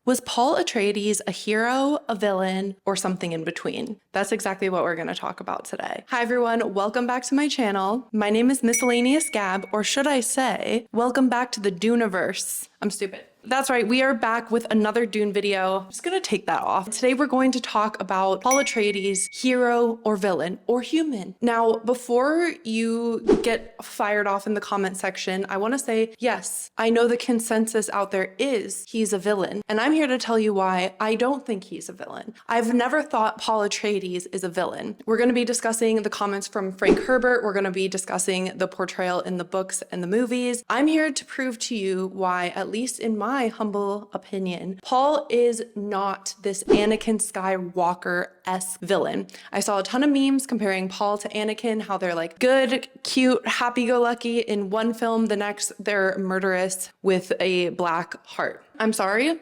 Was Paul Atreides a hero, a villain, or something in between? That's exactly what we're going to talk about today. Hi everyone, welcome back to my channel. My name is Miscellaneous Gab, or should I say, welcome back to the Duneverse. I'm stupid. That's right, we are back with another Dune video. I'm just gonna take that off. Today we're going to talk about Paul Atreides, hero or villain or human. Now, before you get fired off in the comment section, I wanna say, yes, I know the consensus out there is he's a villain, and I'm here to tell you why I don't think he's a villain. I've never thought Paul Atreides is a villain. We're gonna be discussing the comments from Frank Herbert. We're gonna be discussing the portrayal in the books and the movies. I'm here to prove to you why, at least in my humble opinion, Paul is not this Annikan Skywalker-esque villain. I saw a ton of memes comparing Paul to Anakin, how they're like good, cute, happy-go-lucky in one film, the next they're murderous with a black heart. I'm sorry.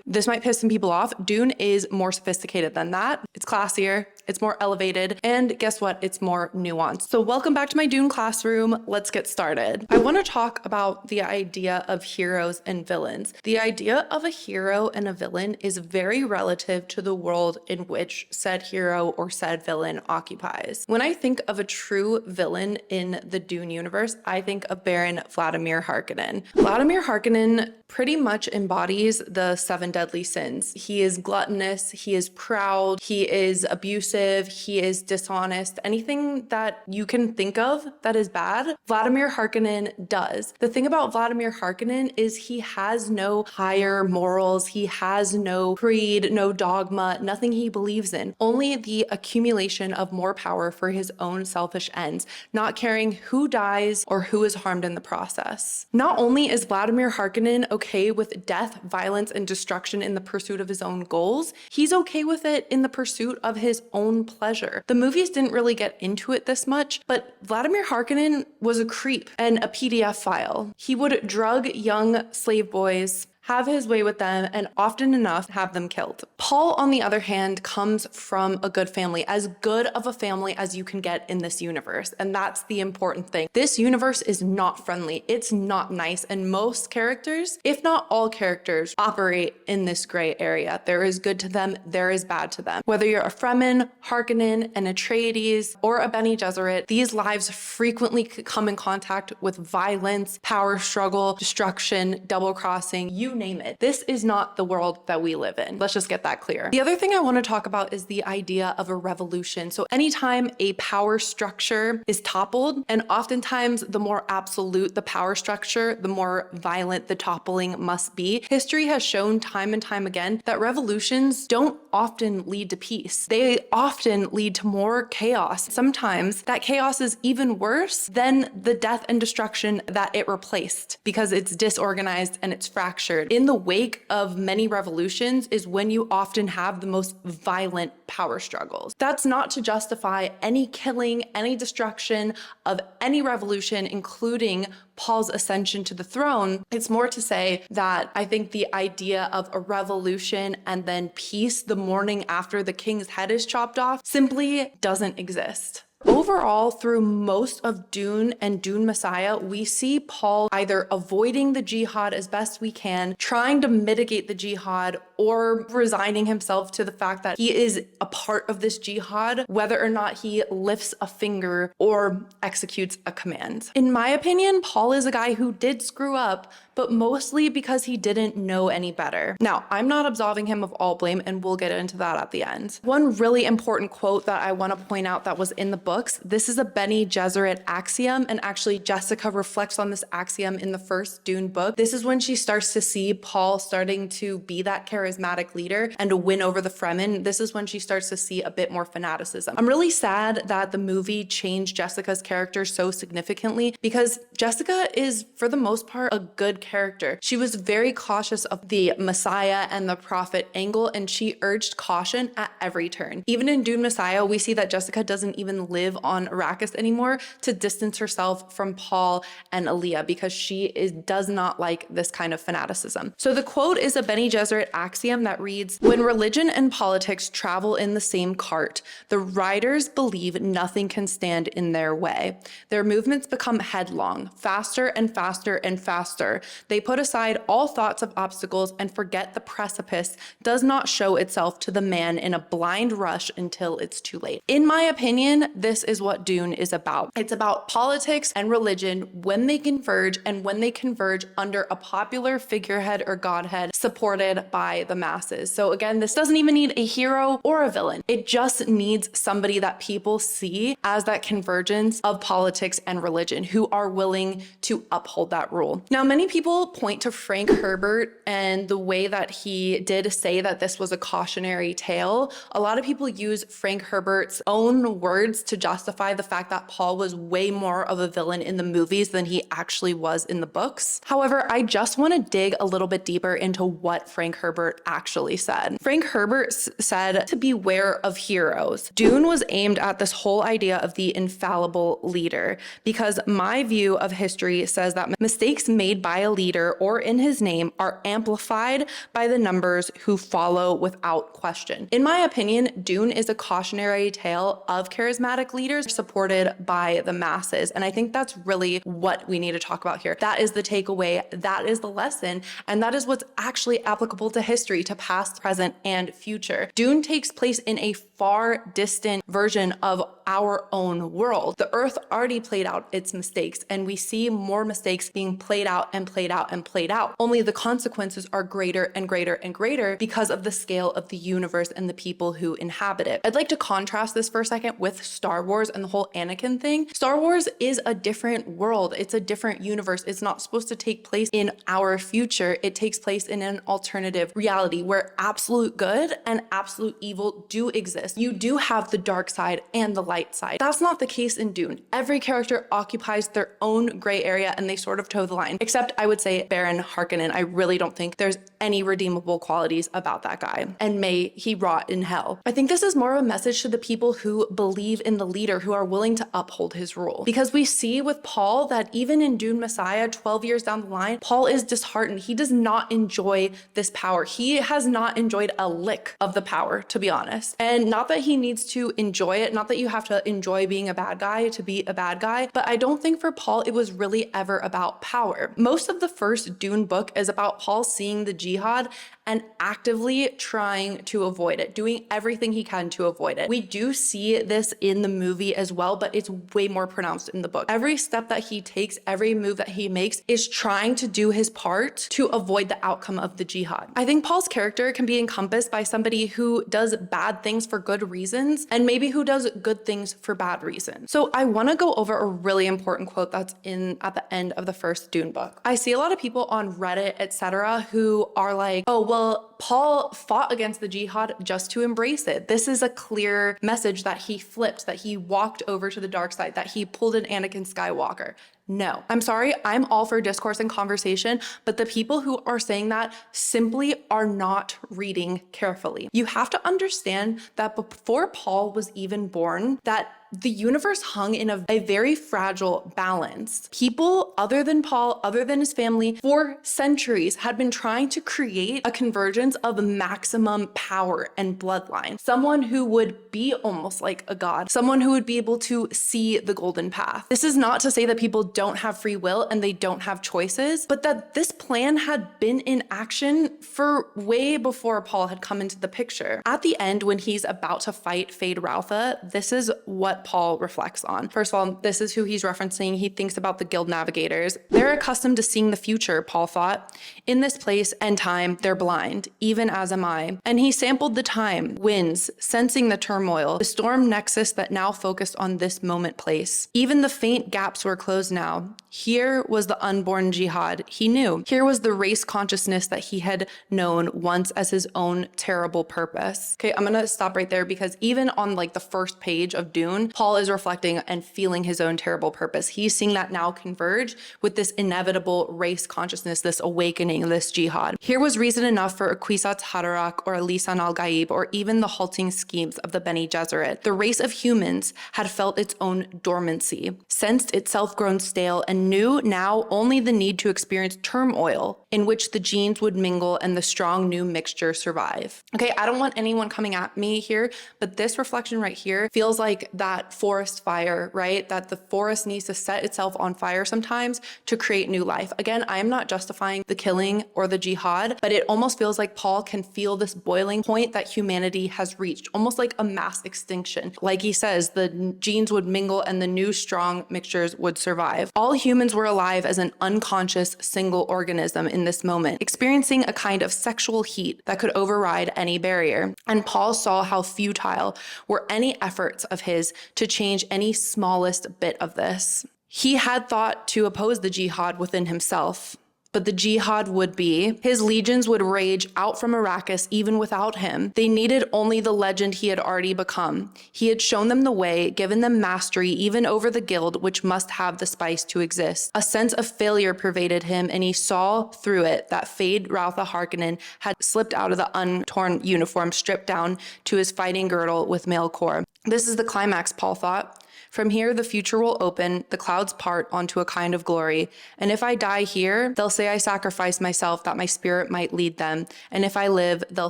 This might piss some people off. Dune is more sophisticated than that. It's classier, it's more elevated, and guess what? It's more nuanced. So welcome back to my Dune classroom. Let's get started. I want to talk about the idea of heroes and villains. The idea of a hero and a villain is very relative to the world in which said hero or said villain occupies. When I think of a true villain in the Dune universe, I think of Baron Vladimir Harkonnen. Vladimir Harkonnen pretty much embodies the 7 deadly sins. He is gluttonous, he is proud, he is abusive, he is dishonest. Anything that you can think of that is bad, Vladimir Harkonnen does. The thing about Vladimir Harkonnen is he has no higher morals, he has no creed, no dogma, nothing he believes in. Only the accumulation of more power for his own selfish ends, not caring who dies or who is harmed in the process. Not only is Vladimir Harkonnen okay with death, violence, and destruction in the pursuit of his own goals, he's okay with it in the pursuit of his own pleasure. The movies didn't really get into it this much, but Vladimir Harkonnen was a creep and a PDF file. He would drug young slave boys, have his way with them, and often enough have them killed. Paul, on the other hand, comes from a good family, as good of a family as you can get in this universe, and that's the important thing. This universe is not friendly, it's not nice, and most characters, if not all characters, operate in this gray area. There is good to them, there is bad to them. Whether you're a Fremen, Harkonnen, an Atreides, or a Bene Gesserit, these lives frequently come in contact with violence, power struggle, destruction, double-crossing, you name it. This is not the world that we live in. Let's just get that clear. The other thing I want to talk about is the idea of a revolution. So anytime a power structure is toppled, and oftentimes the more absolute the power structure, the more violent the toppling must be, history has shown time and time again that revolutions don't often lead to peace. They often lead to more chaos. Sometimes that chaos is even worse than the death and destruction that it replaced because it's disorganized and it's fractured. In the wake of many revolutions is when you often have the most violent power struggles. That's not to justify any killing, any destruction of any revolution, including Paul's ascension to the throne. It's more to say that I think the idea of a revolution and then peace the morning after the king's head is chopped off simply doesn't exist. Overall, through most of Dune and Dune Messiah, we see Paul either avoiding the jihad as best we can, trying to mitigate the jihad, or resigning himself to the fact that he is a part of this jihad, whether or not he lifts a finger or executes a command. In my opinion, Paul is a guy who did screw up, but mostly because he didn't know any better. Now, I'm not absolving him of all blame, and we'll get into that at the end. One really important quote that I want to point out that was in the books, this is a Bene Gesserit axiom, and actually Jessica reflects on this axiom in the first Dune book. This is when she starts to see Paul starting to be that charismatic leader and to win over the Fremen. This is when she starts to see a bit more fanaticism. I'm really sad that the movie changed Jessica's character so significantly because Jessica is, for the most part, a good character. She was very cautious of the Messiah and the prophet angle, and she urged caution at every turn. Even in Dune Messiah, we see that Jessica doesn't even live on Arrakis anymore to distance herself from Paul and Aaliyah because she does not like this kind of fanaticism. So the quote is a Bene Gesserit axiom that reads, "When religion and politics travel in the same cart, the riders believe nothing can stand in their way. Their movements become headlong, faster and faster and faster. They put aside all thoughts of obstacles and forget the precipice does not show itself to the man in a blind rush until it's too late. In my opinion, this is what Dune is about. It's about politics and religion when they converge, and when they converge under a popular figurehead or godhead supported by the masses. So again, this doesn't even need a hero or a villain. It just needs somebody that people see as that convergence of politics and religion, who are willing to uphold that rule. Now, many people point to Frank Herbert and the way that he did say that this was a cautionary tale. A lot of people use Frank Herbert's own words to justify the fact that Paul was way more of a villain in the movies than he actually was in the books. However, I just want to dig a little bit deeper into what Frank Herbert actually said. Frank Herbert said to beware of heroes. Dune was aimed at this whole idea of the infallible leader, because my view of history says that mistakes made by a leader or in his name are amplified by the numbers who follow without question. In my opinion, Dune is a cautionary tale of charismatic leaders supported by the masses. And I think that's really what we need to talk about here. That is the takeaway, that is the lesson, and that is what's actually applicable to history, to past, present, and future. Dune takes place in a far distant version of our own world. The Earth already played out its mistakes, and we see more mistakes being played out and played out and played out. Only the consequences are greater and greater and greater because of the scale of the universe and the people who inhabit it. I'd like to contrast this for a second with Star Wars and the whole Annikan thing. Star Wars is a different world. It's a different universe. It's not supposed to take place in our future. It takes place in an alternative reality where absolute good and absolute evil do exist. You do have the dark side and the light side. That's not the case in Dune. Every character occupies their own gray area and they sort of toe the line, except I would say Baron Harkonnen. I really don't think there's any redeemable qualities about that guy, and may he rot in hell. I think this is more of a message to the people who believe in the leader, who are willing to uphold his rule, because we see with Paul that even in Dune Messiah, 12 years down the line, Paul is disheartened. He does not enjoy this power. He has not enjoyed a lick of the power, to be honest. And not that he needs to enjoy it, not that you have to enjoy being a bad guy to be a bad guy, but I don't think for Paul it was really ever about power. Most of the first Dune book is about Paul seeing the jihad and actively trying to avoid it, doing everything he can to avoid it. We do see this in the movie as well, but it's way more pronounced in the book. Every step that he takes, every move that he makes is trying to do his part to avoid the outcome of the jihad. I think Paul's character can be encompassed by somebody who does bad things for good reasons and maybe who does good things for bad reasons. So I want to go over a really important quote that's at the end of the first Dune book. I see a lot of people on Reddit, etc., who are like, oh, well, Paul fought against the jihad just to embrace it. This is a clear message that he flipped, that he walked over to the dark side, that he pulled an Annikan Skywalker. No, I'm sorry, I'm all for discourse and conversation, but the people who are saying that simply are not reading carefully. You have to understand that before Paul was even born, that the universe hung in a very fragile balance. People other than Paul, other than his family, for centuries had been trying to create a convergence of maximum power and bloodline. Someone who would be almost like a god, someone who would be able to see the golden path. This is not to say that people don't have free will and they don't have choices, but that this plan had been in action for way before Paul had come into the picture. At the end, when he's about to fight Fade Routha, this is what Paul reflects on. First of all, this is who he's referencing. He thinks about the guild navigators. They're accustomed to seeing the future, Paul thought. In this place and time, they're blind, even as am I. And he sampled the time, winds, sensing the turmoil, the storm nexus that now focused on this moment place. Even the faint gaps were closed now. Here was the unborn jihad he knew. Here was the race consciousness that he had known once as his own terrible purpose. Okay, I'm gonna stop right there because even on like the first page of Dune, Paul is reflecting and feeling his own terrible purpose. He's seeing that now converge with this inevitable race consciousness, this awakening, this jihad. Here was reason enough for a Kwisatz Haderach or a Lisan al-Gaib or even the halting schemes of the Bene Gesserit. The race of humans had felt its own dormancy, sensed itself grown stale, and knew now only the need to experience turmoil in which the genes would mingle and the strong new mixture survive. Okay, I don't want anyone coming at me here, but this reflection right here feels like that forest fire, right? That the forest needs to set itself on fire sometimes to create new life. Again, I am not justifying the killing or the jihad, but it almost feels like Paul can feel this boiling point that humanity has reached, almost like a mass extinction. Like he says, the genes would mingle and the new strong mixtures would survive. All humans were alive as an unconscious single organism in this moment, experiencing a kind of sexual heat that could override any barrier. And Paul saw how futile were any efforts of his to change any smallest bit of this. He had thought to oppose the jihad within himself, but the jihad would be. His legions would rage out from Arrakis even without him. They needed only the legend he had already become. He had shown them the way, given them mastery even over the guild which must have the spice to exist. A sense of failure pervaded him, and he saw through it that Fade Routha Harkonnen had slipped out of the untorn uniform, stripped down to his fighting girdle with mail core. This is the climax, Paul thought. From here, the future will open, the clouds part onto a kind of glory. And if I die here, they'll say I sacrificed myself that my spirit might lead them. And if I live, they'll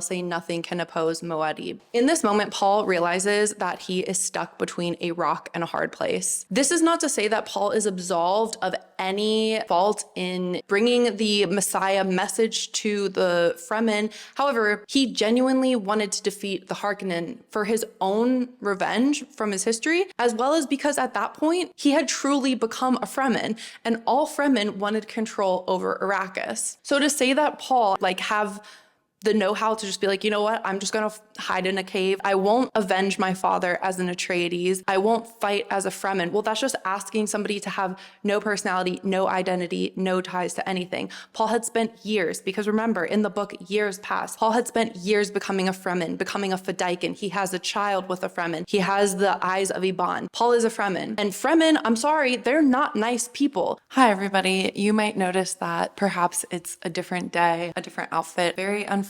say nothing can oppose Muad'Dib. In this moment, Paul realizes that he is stuck between a rock and a hard place. This is not to say that Paul is absolved of any fault in bringing the Messiah message to the Fremen. However, he genuinely wanted to defeat the Harkonnen for his own revenge from his history, as well as because at that point, he had truly become a Fremen, and all Fremen wanted control over Arrakis. So to say that Paul have the know-how to just be like, you know what, I'm just gonna hide in a cave. I won't avenge my father as an Atreides. I won't fight as a Fremen. Well, that's just asking somebody to have no personality, no identity, no ties to anything. Paul had spent years, because remember, in the book, years past, Paul had spent years becoming a Fremen, becoming a Fedaykin. He has a child with a Fremen. He has the eyes of Iban. Paul is a Fremen. And Fremen, I'm sorry, they're not nice people. Hi, everybody. You might notice that perhaps it's a different day, a different outfit. Very unfortunately,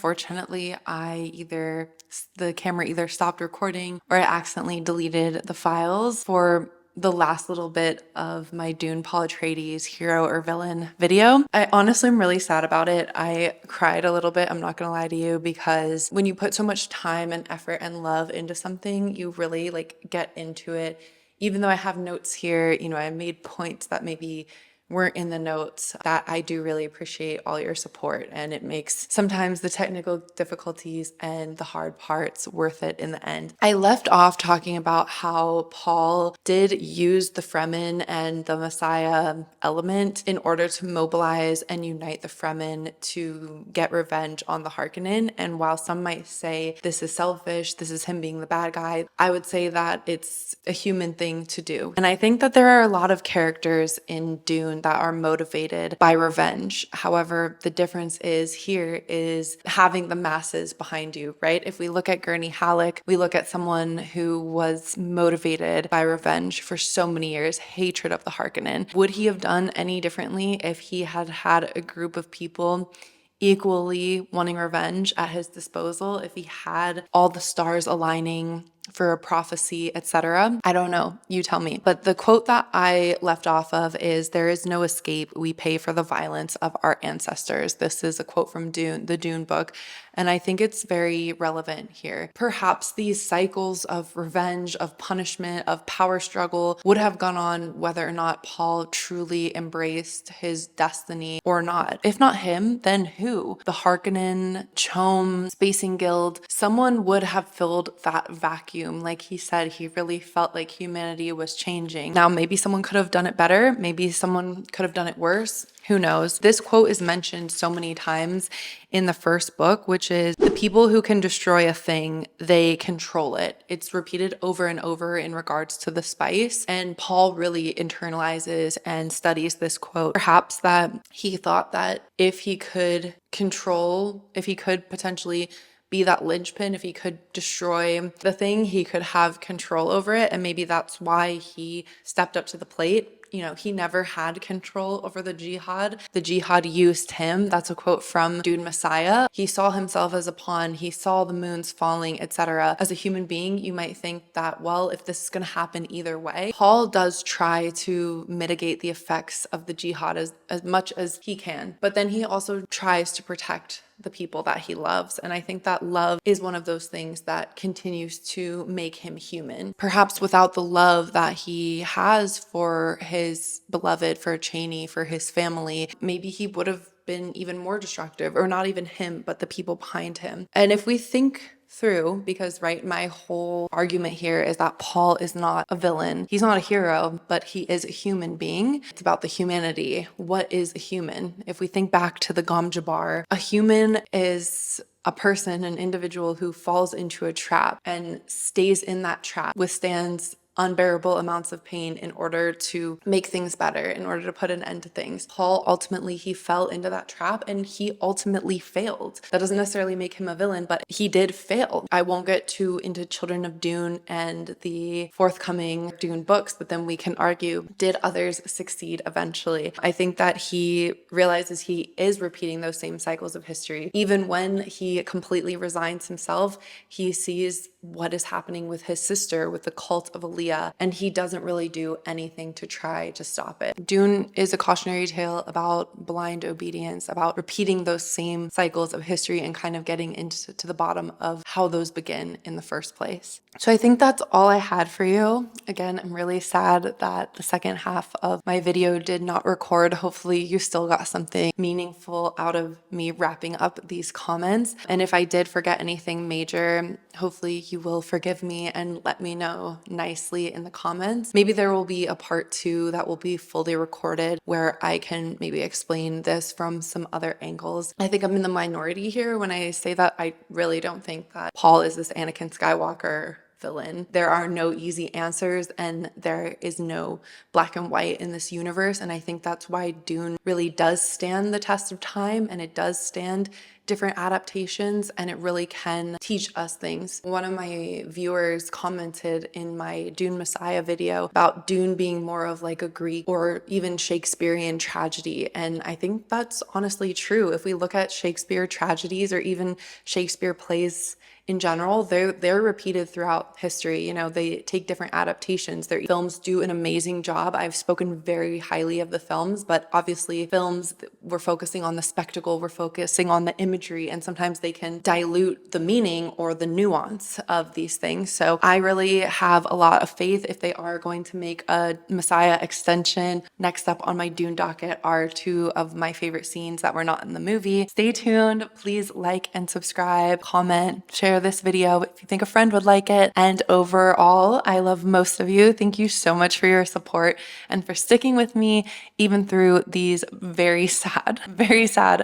the camera either stopped recording or I accidentally deleted the files for the last little bit of my Dune Paul Atreides hero or villain video. I honestly am really sad about it. I cried a little bit, I'm not gonna lie to you, because when you put so much time and effort and love into something, you really get into it. Even though I have notes here, I made points that maybe weren't in the notes, that I do really appreciate all your support, and it makes sometimes the technical difficulties and the hard parts worth it in the end. I left off talking about how Paul did use the Fremen and the Messiah element in order to mobilize and unite the Fremen to get revenge on the Harkonnen. And while some might say this is selfish, this is him being the bad guy, I would say that it's a human thing to do. And I think that there are a lot of characters in Dune that are motivated by revenge. However, the difference is here is having the masses behind you, right? If we look at Gurney Halleck, we look at someone who was motivated by revenge for so many years, hatred of the Harkonnen. Would he have done any differently if he had had a group of people equally wanting revenge at his disposal, if he had all the stars aligning for a prophecy, etc.? I don't know. You tell me. But the quote that I left off of is, "There is no escape. We pay for the violence of our ancestors." This is a quote from Dune, the Dune book. And I think it's very relevant here. Perhaps these cycles of revenge, of punishment, of power struggle would have gone on whether or not Paul truly embraced his destiny or not. If not him, then who? The Harkonnen, Chom, Spacing Guild, someone would have filled that vacuum. Like he said, he really felt like humanity was changing. Now, maybe someone could have done it better. Maybe someone could have done it worse. Who knows? This quote is mentioned so many times in the first book, which is, "The people who can destroy a thing, they control it." It's repeated over and over in regards to the spice. And Paul really internalizes and studies this quote. Perhaps that he thought that if he could potentially be that linchpin, if he could destroy the thing, he could have control over it. And maybe that's why he stepped up to the plate. he never had control over the jihad. The jihad used him. That's a quote from Dune Messiah. He saw himself as a pawn. He saw the moons falling, etc. As a human being, you might think that, well, if this is going to happen either way, Paul does try to mitigate the effects of the jihad as much as he can. But then he also tries to protect the people that he loves. And I think that love is one of those things that continues to make him human. Perhaps without the love that he has for his beloved, for Cheney, for his family, maybe he would have been even more destructive, or not even him, but the people behind him. And if we think through, because my whole argument here is that Paul is not a villain. He's not a hero, but he is a human being. It's about the humanity. What is a human? If we think back to the Gom Jabbar, a human is a person, an individual who falls into a trap and stays in that trap, withstands unbearable amounts of pain in order to make things better, in order to put an end to things. Paul ultimately, he fell into that trap and he ultimately failed. That doesn't necessarily make him a villain, but he did fail. I won't get too into Children of Dune and the forthcoming Dune books, but then we can argue, did others succeed eventually? I think that he realizes he is repeating those same cycles of history. Even when he completely resigns himself, he sees what is happening with his sister, with the cult of Aaliyah, and he doesn't really do anything to try to stop it. Dune is a cautionary tale about blind obedience, about repeating those same cycles of history and kind of getting into the bottom of how those begin in the first place. So I think that's all I had for you. Again, I'm really sad that the second half of my video did not record. Hopefully you still got something meaningful out of me wrapping up these comments. And if I did forget anything major, hopefully you will forgive me and let me know nicely in the comments. Maybe there will be a part 2 that will be fully recorded where I can maybe explain this from some other angles. I think I'm in the minority here when I say that I really don't think that Paul is this Annikan Skywalker villain. There are no easy answers and there is no black and white in this universe. And I think that's why Dune really does stand the test of time, and it does stand different adaptations, and it really can teach us things. One of my viewers commented in my Dune Messiah video about Dune being more of like a Greek or even Shakespearean tragedy, and I think that's honestly true. If we look at Shakespeare tragedies or even Shakespeare plays in general, they're repeated throughout history. They take different adaptations. Their films do an amazing job. I've spoken very highly of the films, but obviously films, we're focusing on the spectacle, we're focusing on the imagery, and sometimes they can dilute the meaning or the nuance of these things. So I really have a lot of faith if they are going to make a Messiah extension. Next up on my Dune docket are 2 of my favorite scenes that were not in the movie. Stay tuned. Please like and subscribe, comment, share this video if you think a friend would like it. And overall, I love most of you. Thank you so much for your support and for sticking with me even through these very sad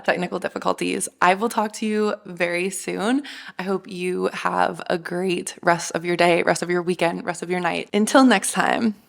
technical difficulties. I will talk to you very soon. I hope you have a great rest of your day, rest of your weekend, rest of your night. Until next time.